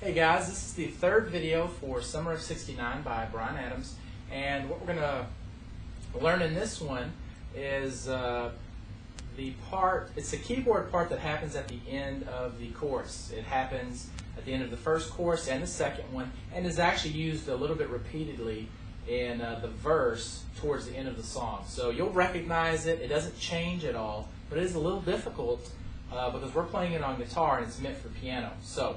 Hey guys, this is the third video for Summer of '69 by Bryan Adams, and what we're going to learn in this one is it's the keyboard part that happens at the end of the chorus. It happens at the end of the first chorus and the second one, and is actually used a little bit repeatedly in the verse towards the end of the song. So you'll recognize it. It doesn't change at all, but it is a little difficult because we're playing it on guitar and it's meant for piano. So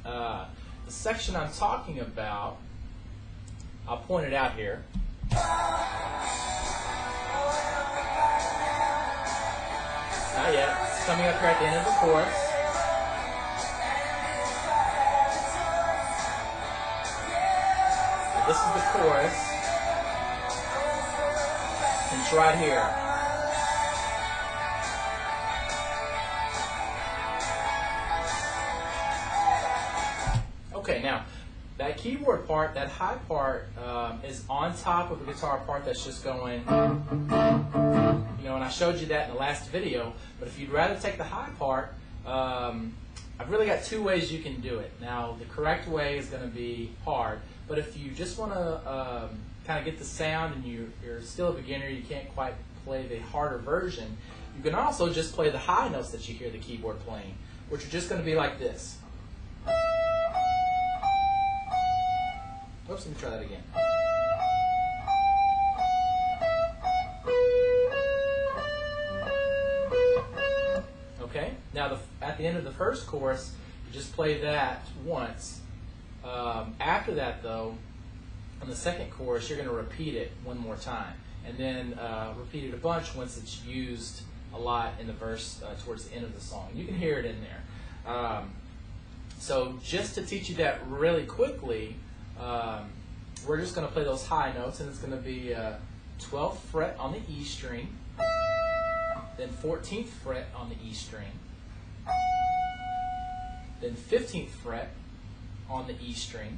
the section I'm talking about, I'll point it out here. Not yet. It's coming up here at the end of the chorus. This is the chorus. And it's right here. Okay, now that keyboard part, that high part, is on top of the guitar part that's just going, and I showed you that in the last video. But if you'd rather take the high part, I've really got two ways you can do it. Now, the correct way is going to be hard, but if you just want to kind of get the sound and you're still a beginner, you can't quite play the harder version, you can also just play the high notes that you hear the keyboard playing, which are just going to be like this. Oops, let me try that again. Okay, now at the end of the first chorus, you just play that once. After that, though, on the second chorus, you're going to repeat it one more time, and then repeat it a bunch once it's used a lot in the verse towards the end of the song. You can hear it in there. So just to teach you that really quickly, we're just going to play those high notes, and it's going to be 12th fret on the E string, then 14th fret on the E string, then 15th fret on the E string,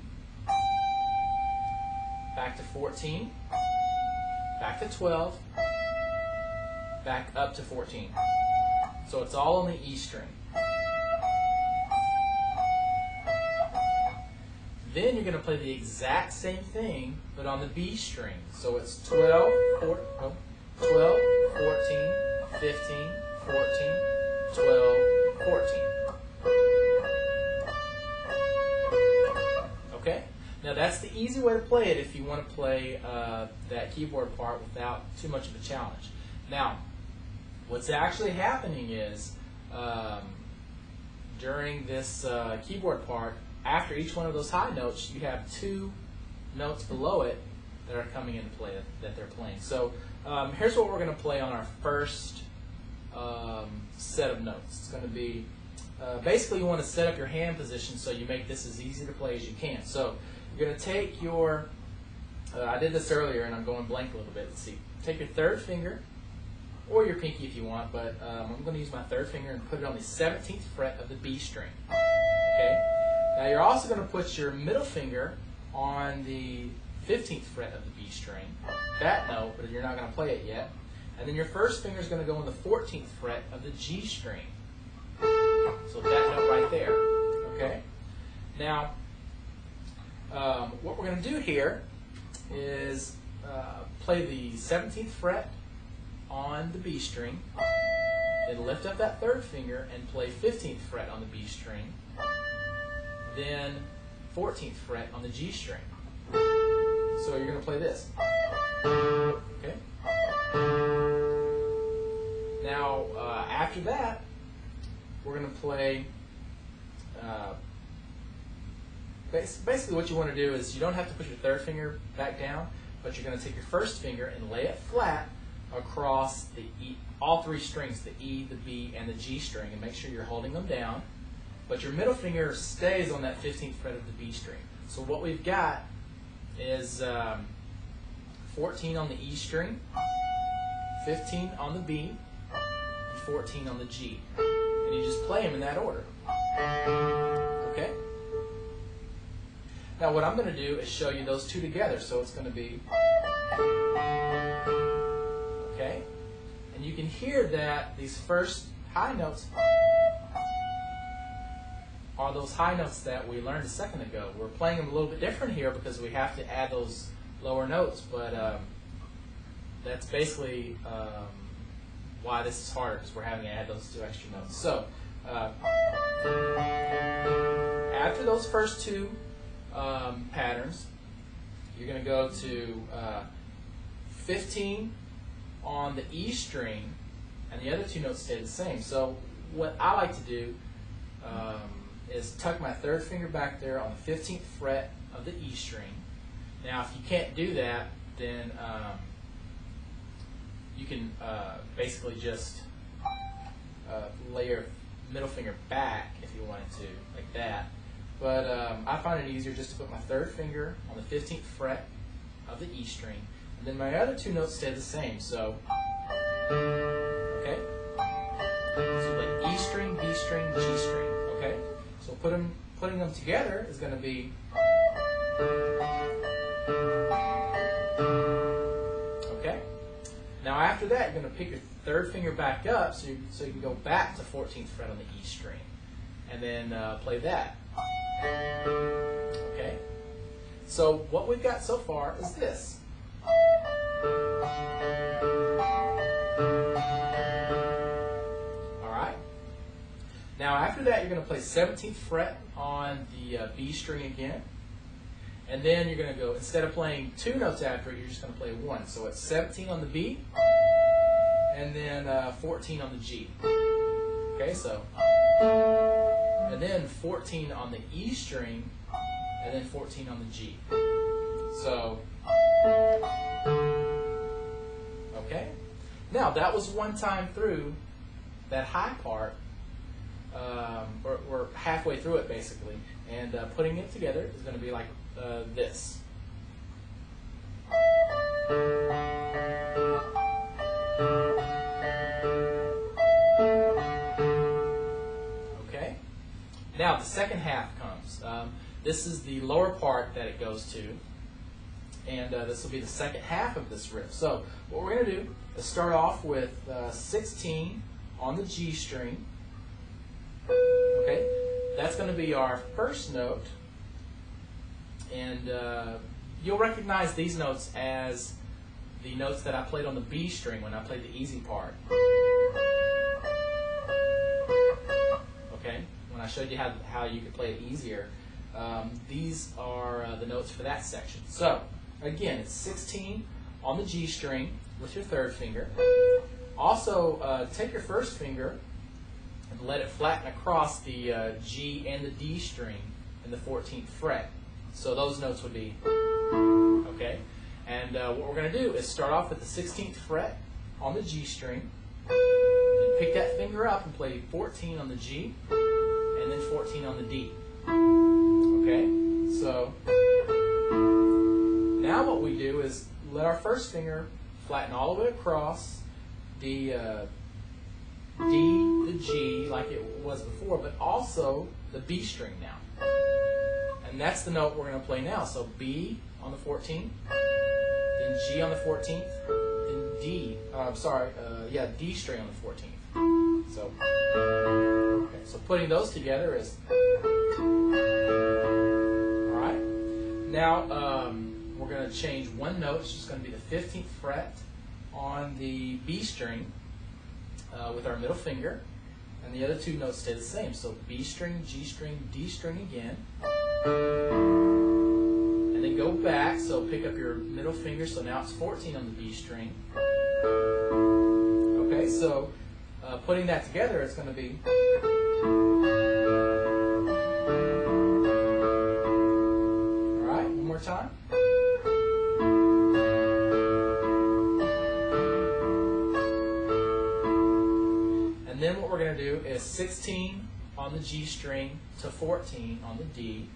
back to 14, back to 12, back up to 14. So it's all on the E string. Then you're going to play the exact same thing, but on the B string. So it's 12, 14, 15, 14, 12, 14. Okay? Now that's the easy way to play it if you want to play that keyboard part without too much of a challenge. Now, what's actually happening is during this keyboard part, after each one of those high notes, you have two notes below it that are coming into play that they're playing. So here's what we're going to play on our first set of notes. It's going to be, basically you want to set up your hand position so you make this as easy to play as you can. So you're going to take your, I did this earlier and I'm going blank a little bit. Let's see. Take your third finger, or your pinky if you want, but I'm going to use my third finger and put it on the 17th fret of the B string. Okay? Now you're also going to put your middle finger on the 15th fret of the B string, that note, but you're not going to play it yet. And then your first finger is going to go on the 14th fret of the G string. So that note right there. Okay? Now, what we're going to do here is play the 17th fret on the B string, then lift up that third finger and play 15th fret on the B string, then 14th fret on the G string. So you're going to play this. Okay? Now, after that, we're going to play, basically what you want to do is you don't have to put your third finger back down, but you're going to take your first finger and lay it flat across the E, all three strings, the E, the B, and the G string, and make sure you're holding them down. But your middle finger stays on that 15th fret of the B string. So what we've got is 14 on the E string, 15 on the B, and 14 on the G. And you just play them in that order. Okay? Now what I'm going to do is show you those two together. So it's going to be, okay? And you can hear that these first high notes are those high notes that we learned a second ago. We're playing them a little bit different here because we have to add those lower notes, but that's basically why this is harder, because we're having to add those 2 extra notes. So after those first 2 patterns, you're going to go to 15 on the E string, and the other 2 notes stay the same. So what I like to do is tuck my 3rd finger back there on the 15th fret of the E string. Now, if you can't do that, then you can basically just lay your middle finger back if you wanted to, like that. But I find it easier just to put my 3rd finger on the 15th fret of the E string, and then my other 2 notes stay the same. So, okay, so like E string, B string, G string. Okay, so putting them together is going to be. Okay. Now after that, you're going to pick your 3rd finger back up, so you can go back to 14th fret on the E string, and then play that. Okay. So what we've got so far is this. All right. Now after that, you're going to play 17th fret on the B string again. And then you're going to go, instead of playing 2 notes after it, you're just going to play 1. So it's 17 on the B, and then 14 on the G. Okay, so, and then 14 on the E string, and then 14 on the G. So, okay. Now, that was one time through that high part. We're halfway through it, basically. And putting it together is going to be like this. Okay. Now the second half comes. This is the lower part that it goes to, and this will be the second half of this riff. So what we're going to do is start off with 16 on the G string. Okay, that's going to be our first note. And you'll recognize these notes as the notes that I played on the B string when I played the easy part. Okay, when I showed you how you could play it easier. These are the notes for that section. So, again, it's 16 on the G string with your 3rd finger. Also, take your 1st finger and let it flatten across the G and the D string in the 14th fret. So those notes would be, okay? And what we're going to do is start off with the 16th fret on the G string, and pick that finger up and play 14 on the G, and then 14 on the D. Okay? So, now what we do is let our 1st finger flatten all the way across the D, the G, like it was before, but also the B string now. And that's the note we're going to play now. So B on the 14th, then G on the 14th, then D. D string on the 14th. So, okay. So putting those together is. All right. Now we're going to change one note. It's just going to be the 15th fret on the B string with our middle finger, and the other 2 notes stay the same. So B string, G string, D string again. And then go back, so pick up your middle finger, so now it's 14 on the B string. Okay, so putting that together, it's going to be. Alright, one more time. And then what we're going to do is 16 on the G string to 14 on the D.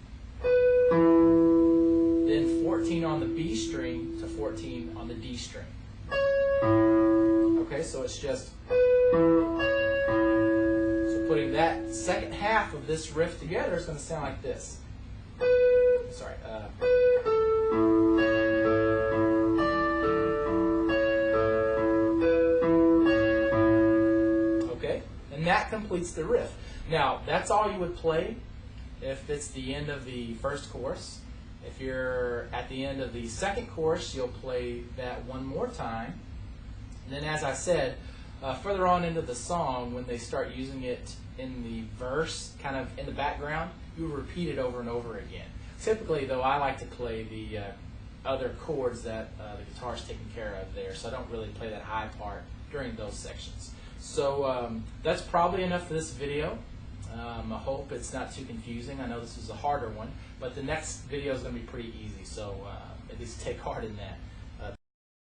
Then 14 on the B string to 14 on the D string. Okay, so it's just. So putting that second half of this riff together is going to sound like this. Sorry. Okay, and that completes the riff. Now, that's all you would play if it's the end of the first chorus. If you're at the end of the second chorus, you'll play that one more time. And then, as I said, further on into the song, when they start using it in the verse, kind of in the background, you repeat it over and over again. Typically, though, I like to play the other chords that the guitar's taking care of there, so I don't really play that high part during those sections. So that's probably enough for this video. I hope it's not too confusing. I know this was a harder one, but the next video is going to be pretty easy, so at least take heart in that.